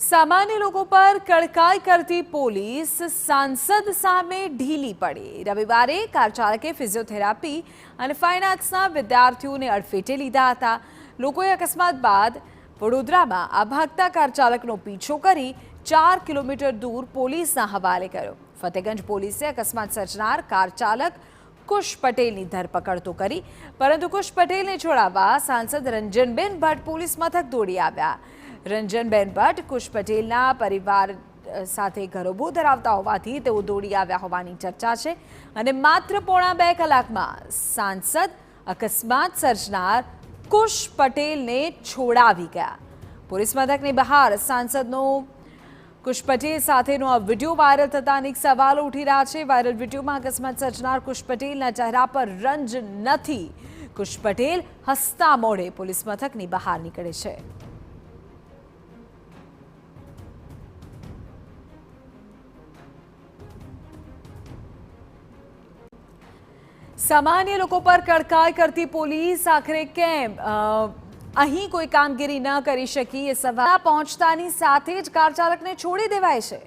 સામાન્ય લોકો પર કડકાઈ કરતી પોલીસ સાંસદ સામે ઢીલી પડી। રવિવારે કાર ચાલકે ફિઝિયોથેરાપી અને ફાઇન આર્ટ્સના વિદ્યાર્થીઓને અડફેટે લીધા હતા। લોકોએ અકસ્માત બાદ વડોદરામાં આ ભાગતા કાર ચાલકનો પીછો કરી 4 કિલોમીટર દૂર પોલીસના હવાલે કર્યો। ફતેગંજ પોલીસે અકસ્માત સર્જનાર કાર ચાલક કુશ પટેલની ધરપકડ તો કરી, પરંતુ કુશ પટેલને છોડાવવા સાંસદ રંજનબેન ભટ્ટ પોલીસ મથક દોડી આવ્યા। રંજનબેન ભટ્ટ કુશ પટેલના પરિવાર સાથે ઘરોબો ધરાવતા હોવાથી તેઓ દોડી આવ્યા હોવાની ચર્ચા છે અને માત્ર પોણા 2 કલાકમાં સાંસદ અકસ્માત સર્જનાર કુશ પટેલને છોડાવી ગયા। પોલીસ મથકની બહાર સાંસદનો કુશ પટેલ સાથેનો આ વિડીયો વાયરલ થતા અનેક સવાલો ઉઠી રહ્યા છે। વાયરલ વિડીયોમાં અકસ્માત સર્જનાર કુશ પટેલના ચહેરા પર રંજ નથી। કુશ પટેલ હસતા મોઢે પોલીસ મથકની બહાર નીકળે છે। સામાન્ય લોકો પર કડકાઈ કરતી પોલીસ આખરે કેમ અહીં કોઈ કામગીરી ન કરી શકી એ સવાલ પહોંચતાની સાથે જ કાર ચાલકને છોડી દેવાય છે।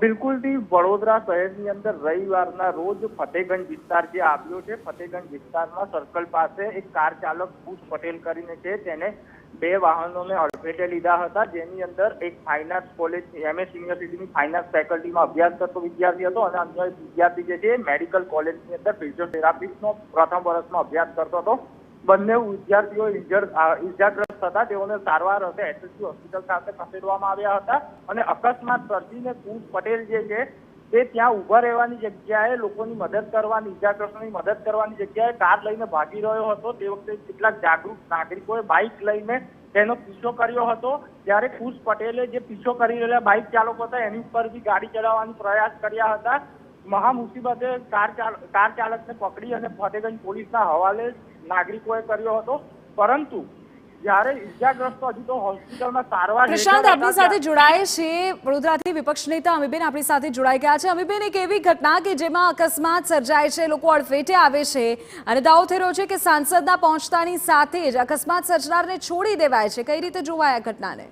બિલકુલ થી વડોદરા શહેરની અંદર રવિવારના રોજ ફતેગંજ વિસ્તાર જે આવ્યો છે, ફતેગંજ વિસ્તારમાં સર્કલ પાસે એક કાર ચાલક કુશ પટેલ કરીને છે, તેને 2 વાહનોને અડફેટે લીધા હતા, જેની અંદર એક ફાઇન આર્ટ્સ કોલેજ MS યુનિવર્સિટીની ફાઇન આર્ટ્સ ફેકલ્ટીમાં અભ્યાસ કરતો વિદ્યાર્થી હતો અને અન્ય વિદ્યાર્થી જે છે મેડિકલ કોલેજની અંદર ફિઝિયોથેરાપિસ્ટનો પ્રથમ વર્ષમાં અભ્યાસ કરતો હતો। બંને વિદ્યાર્થીઓ ઇજાગ્રસ્ત હતા, તેઓને સારવાર અર્થે SSG હોસ્પિટલ ખાતે ખસેડવામાં આવ્યા હતા અને અકસ્માત સર્જીને કુશ પટેલ જે છે તે ત્યાં ઉભા રહેવાની જગ્યાએ લોકોની મદદ કરવાની, ઇજાગ્રસ્તોની મદદ કરવાની જગ્યાએ કાર લઈને ભાગી રહ્યો હતો। તે વખતે કેટલાક જાગૃત નાગરિકોએ બાઇક લઈને તેનો પીછો કર્યો હતો, જ્યારે કુશ પટેલે જે પીછો કરી રહેલા બાઇક ચાલકો હતા એની ઉપર બી ગાડી ચલાવવાનો પ્રયાસ કર્યા હતા। મહા મુસીબતે કાર ચાલકને પકડી અને ફતેગંજ પોલીસના હવાલે નાગરિકોએ કર્યો હતો, પરંતુ જ્યારે ઇજાગ્રસ્તો હજી તો હોસ્પિટલમાં સારવાર પ્રશાંત આપની સાથે જોડાય છે। વડોદરાથી વિપક્ષ નેતા અમીબેન આપણી સાથે જોડાઈ ગયા છે। અમીબેન, એક એવી ઘટના કે જેમાં અકસ્માત સર્જાય છે, લોકો અડફેટે આવે છે અને દાવો થઈ રહ્યો છે કે સાંસદના પહોંચતાની સાથે જ અકસ્માત સર્જનારને છોડી દેવાય છે, કઈ રીતે જોવાય આ ઘટનાને?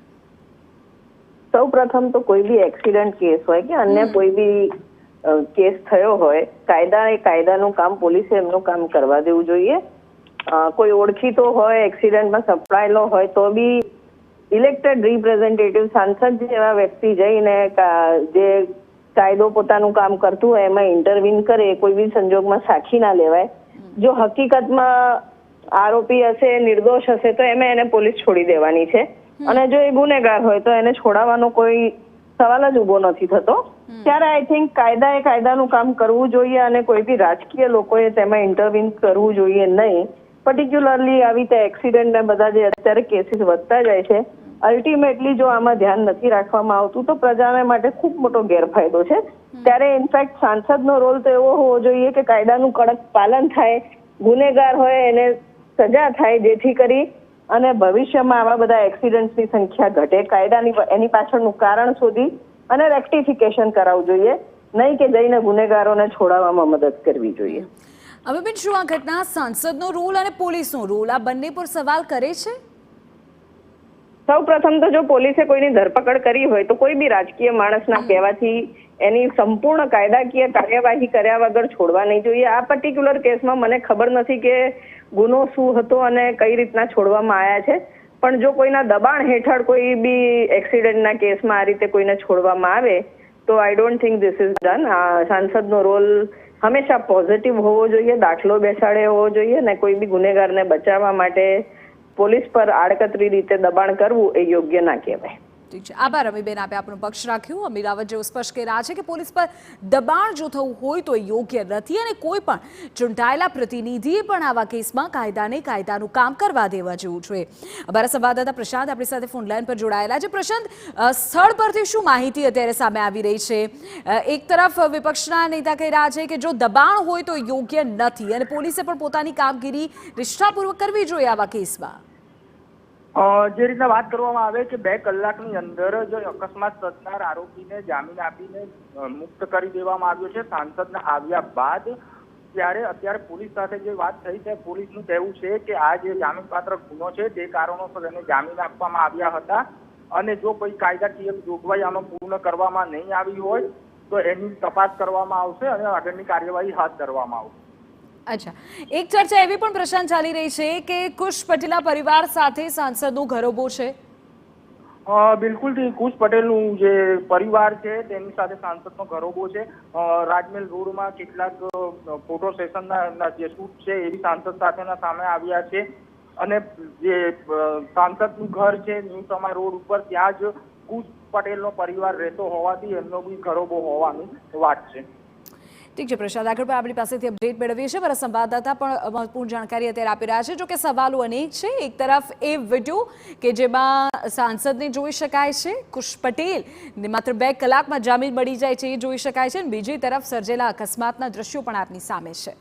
સૌ પ્રથમ તો કોઈ બી એક્સિડન્ટ કેસ હોય કે અન્ય કોઈ બી કેસ થયો હોય, કાયદાનું કામ પોલીસે એમનું કામ કરવા દેવું જોઈએ। કોઈ ઓળખીતો હોય, એક્સિડન્ટમાં સપડાયેલો હોય તો બી ઇલેક્ટેડ રિપ્રેઝેન્ટેટિવ સાંસદ જેવા વ્યક્તિ જઈને જે કાયદો પોતાનું કામ કરતું હોય એમાં ઇન્ટરવીન કરે, કોઈ બી સંજોગમાં સાખી ના લેવાય। જો હકીકતમાં આરોપી હશે, નિર્દોષ હશે તો એને પોલીસ છોડી દેવાની છે અને જો એ ગુનેગાર હોય તો એને છોડાવવાનો કોઈ સવાલ જ ઉભો નથી થતો। ત્યારે આઈ થિંક કાયદાનું કામ કરવું જોઈએ અને કોઈ બી રાજકીય લોકોએ તેમાં ઇન્ટરવીન કરવું જોઈએ નહીં। પર્ટિક્યુલરલી આવી રીતે એક્સિડન્ટ ને બધા જે અત્યારે કેસીસ વધતા જાય છે, અલ્ટિમેટલી જો આમાં ધ્યાન નથી રાખવામાં આવતું તો પ્રજાને માટે ખૂબ મોટો ગેરફાયદો છે। ત્યારે ઇનફેક્ટ સાંસદનો રોલ તો એવો હોવો જોઈએ કે કાયદાનું કડક પાલન થાય, ગુનેગાર હોય એને સજા થાય, જેથી કરી અને ભવિષ્યમાં આવા બધા એક્સિડન્ટની સંખ્યા ઘટે। કાયદાની એની પાછળનું કારણ શોધી અને રેક્ટિફિકેશન કરાવવું જોઈએ, નહીં કે જઈને ગુનેગારોને છોડાવવામાં મદદ કરવી જોઈએ। અમીબેન, શું આ ઘટના સાંસદનો રોલ અને પોલીસનો રોલ આ બંને પર સવાલ કરે છે? સૌ પ્રથમ તો જો પોલીસે કોઈની ધરપકડ કરી હોય તો કોઈ બી રાજકીય માણસના કહેવાથી એની સંપૂર્ણ કાયદાકીય કાર્યવાહી કર્યા વગર છોડવા નહીં જોઈએ। આ પર્ટિક્યુલર કેસમાં મને ખબર નથી કે ગુનો શું હતો અને કઈ રીતના છોડવામાં આવ્યા છે, પણ જો કોઈના દબાણ હેઠળ કોઈ બી એક્સિડન્ટના કેસમાં આ રીતે કોઈને છોડવામાં આવે તો I don't think this is done. સાંસદનો રોલ હંમેશા પોઝિટિવ હોવો જોઈએ, દાખલો બેસાડે હોવો જોઈએ ને કોઈ બી ગુનેગારને બચાવવા માટે પોલીસ પર આડકતરી રીતે દબાણ કરવું એ યોગ્ય ના કહેવાય। ઠીક છે, આભાર અમીબેન, આપે આપણો પક્ષ રાખ્યો। અમીર રાવત જેવું સ્પષ્ટ કરી રહ્યા છે કે પોલીસ પર દબાણ જો થવું હોય તો યોગ્ય નથી અને કોઈ પણ ચૂંટાયેલા પ્રતિનિધિએ પણ આવા કેસમાં કાયદાનું કામ કરવા દેવા જેવું જોઈએ। અમારા સંવાદદાતા પ્રશાંત આપણી સાથે ફોન લાઈન પર જોડાયેલા છે। પ્રશાંત, સ્થળ પરથી શું માહિતી અત્યારે સામે આવી રહી છે? એક તરફ વિપક્ષના નેતા કહી રહ્યા છે કે જો દબાણ હોય તો યોગ્ય નથી અને પોલીસે પણ પોતાની કામગીરી નિષ્ઠાપૂર્વક કરવી જોઈએ આવા કેસમાં। જે રીતના વાત કરવામાં આવે કે 2 કલાકની અંદર જો અકસ્માત સર્જનાર આરોપીને જામીન આપીને મુક્ત કરી દેવામાં આવ્યો છે સાંસદના આવ્યા બાદ, ત્યારે અત્યારે પોલીસ સાથે જે વાત થઈ છે, પોલીસનું કહેવું છે કે આ જે જામીનપાત્ર ગુનો છે તે કારણોસર એને જામીન આપવામાં આવ્યા હતા અને જો કોઈ કાયદાકીય જોગવાઈ આમાં પૂર્ણ કરવામાં નહીં આવી હોય તો એની તપાસ કરવામાં આવશે અને આગળની કાર્યવાહી હાથ ધરવામાં આવશે. અચ્છા, એક ચર્ચા એવી પણ પ્રશાંત ચાલી રહી છે કે કુશ પટેલના પરિવાર સાથે સાંસદનો ઘરોબો છે. બિલકુલ કુશ પટેલનું જે પરિવાર છે તેની સાથે સાંસદનો ઘરોબો છે. રાજમહેલ રોડમાં કેટલાક ફોટો સેશનના જે શૂટ છે એવી સાંસદ સાથેના સામે આવ્યા છે અને જે સાંસદનું ઘર છે ન્યૂ સમા રોડ ઉપર ત્યાં જ કુશ પટેલનો પરિવાર રહેતો હોવાથી એમનો બી ઘરોબો હોવાની વાત છે. ઠીક છે પ્રશાંત, આગળ પણ આપણી પાસેથી અપડેટ મેળવીએ છીએ. મારા સંવાદદાતા પણ મહત્વપૂર્ણ જાણકારી અત્યારે આપી રહ્યા છે. જો કે સવાલો અનેક છે. એક તરફ એ વિડીયો કે જેમાં સાંસદને જોઈ શકાય છે, કુશ પટેલ માત્ર 2 કલાકમાં જામીન મળી જાય છે એ જોઈ શકાય છે, અને બીજી તરફ સર્જેલા અકસ્માતના દ્રશ્યો પણ આપની સામે છે.